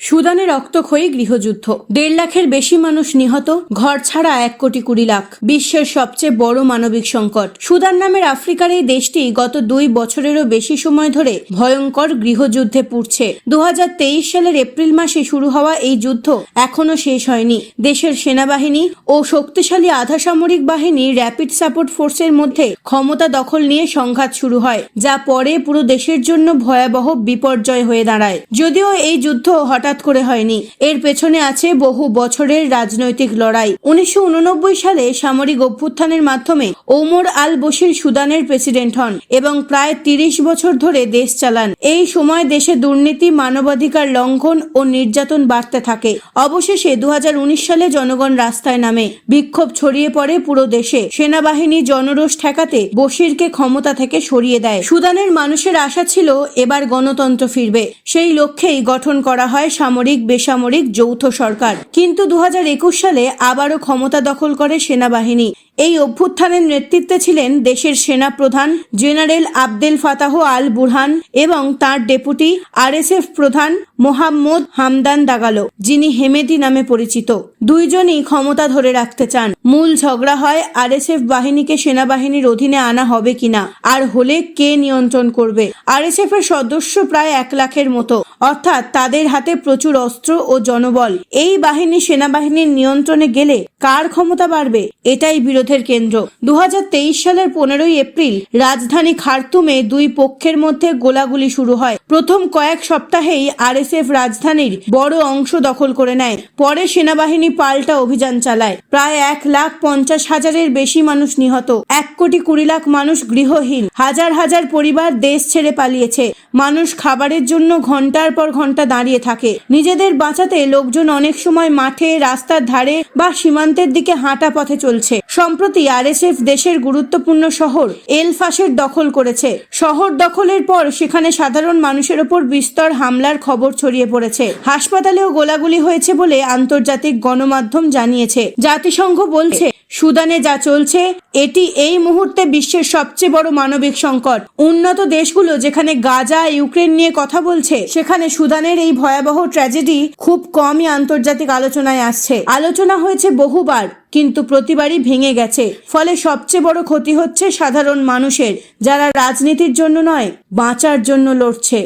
সুদানে রক্তক্ষয়ী গৃহযুদ্ধ, 1.5 লাখের বেশি মানুষ নিহত, ঘর ছাড়া 1,20,00,000 লাখ। বিশ্বের সবচেয়ে বড় মানবিক সংকট। সুদান নামের আফ্রিকার এই দেশটি গত 2 বছরেরও বেশি সময় ধরে ভয়ঙ্কর গৃহযুদ্ধে পুড়ছে। 2023 সালের এপ্রিল মাসে শুরু হওয়া এই যুদ্ধ এখনো শেষ হয়নি। দেশের সেনাবাহিনী ও শক্তিশালী আধা সামরিক বাহিনী র্যাপিড সাপোর্ট ফোর্সের মধ্যে ক্ষমতা দখল নিয়ে সংঘাত শুরু হয়, যা পরে পুরো দেশের জন্য ভয়াবহ বিপর্যয় হয়ে দাঁড়ায়। যদিও এই যুদ্ধ হঠাৎ করে হয়নি, এর পেছনে আছে বহু বছরের রাজনৈতিক লড়াই। 1989 সালে সামরিক অভ্যুত্থানের মাধ্যমে ওমর আল বশির সুদানের প্রেসিডেন্ট হন এবং প্রায় 30 বছর ধরে দেশ চালান। এই সময় দেশে দুর্নীতি, মানবাধিকার লঙ্ঘন ও নির্যাতন বাড়তে থাকে। অবশেষে 2019 সালে জনগণ রাস্তায় নামে, বিক্ষোভ ছড়িয়ে পড়ে পুরো দেশে। সেনাবাহিনী জনরোষ ঠেকাতে বশিরকে ক্ষমতা থেকে সরিয়ে দেয়। সুদানের মানুষের আশা ছিল এবার গণতন্ত্র ফিরবে। সেই লক্ষ্যেই গঠন করা হয় সামরিক বেসামরিক যৌথ সরকার। কিন্তু 2021 সালে আবারও ক্ষমতা দখল করে সেনাবাহিনী। এই অভ্যুত্থানের নেতৃত্বে ছিলেন দেশের সেনা প্রধান জেনারেল আবদেল ফাতাহ আল বুরহান এবং তার ডেপুটি আরএসএফ প্রধান মোহাম্মদ হামদান দাগালো, যিনি হেমেদি নামে পরিচিত। দুইজনই ক্ষমতা ধরে রাখতে চান। মূল ঝগড়া হয় আরএসএফ বাহিনীকে সেনাবাহিনীর অধীনে আনা হবে কিনা, আর হলে কে নিয়ন্ত্রণ করবে। আরএসএফ এর সদস্য প্রায় 1 লাখের মতো, অর্থাৎ তাদের হাতে প্রচুর অস্ত্র ও জনবল। এই বাহিনী সেনাবাহিনীর নিয়ন্ত্রণে গেলে কার ক্ষমতা বাড়বে, এটাই বিরোধের কেন্দ্র। 2023 সালের 15 এপ্রিল রাজধানী খার্তুমে দুই পক্ষের মধ্যে গোলাগুলি শুরু হয়। প্রথম কয়েক সপ্তাহেই আরএসএফ রাজধানীর বড় অংশ দখল করে নেয়। পরে সেনাবাহিনী পাল্টা অভিযান চালায়। প্রায় 1,50,000-এর বেশি মানুষ নিহত, 1,20,00,000 মানুষ গৃহহীন, হাজার হাজার পরিবার দেশ ছেড়ে পালিয়েছে। মানুষ খাবারের জন্য ঘন্টার পর ঘন্টা দাঁড়িয়ে থাকে। নিজেদের বাঁচাতে লোকজন অনেক সময় মাঠে, রাস্তার ধারে বা সীমান্তের দিকে হাঁটা পথে চলছে। সম্প্রতি আরএসএফ দেশের গুরুত্বপূর্ণ শহর এল ফাশের দখল করেছে। শহর দখলের পর সেখানে সাধারণ মানুষের ওপর বিস্তর হামলার খবর ছড়িয়ে পড়েছে। হাসপাতালেও গোলাগুলি হয়েছে বলে আন্তর্জাতিক গণমাধ্যম জানিয়েছে। জাতিসংঘ বলছে, সুদানে যা চলছে এটি এই মুহূর্তে বিশ্বের সবচেয়ে বড় মানবিক সংকট। উন্নত দেশগুলো যেখানে গাজা, ইউক্রেন নিয়ে কথা বলছে, সেখানে সুদানের এই ভয়াবহ ট্র্যাজেডি খুব কমই আন্তর্জাতিক আলোচনায় আসছে। আলোচনা হয়েছে বহুবার, কিন্তু প্রতিবারই ভেঙে গেছে। ফলে সবচেয়ে বড় ক্ষতি হচ্ছে সাধারণ মানুষের, যারা রাজনীতির জন্য নয়, বাঁচার জন্য লড়ছে।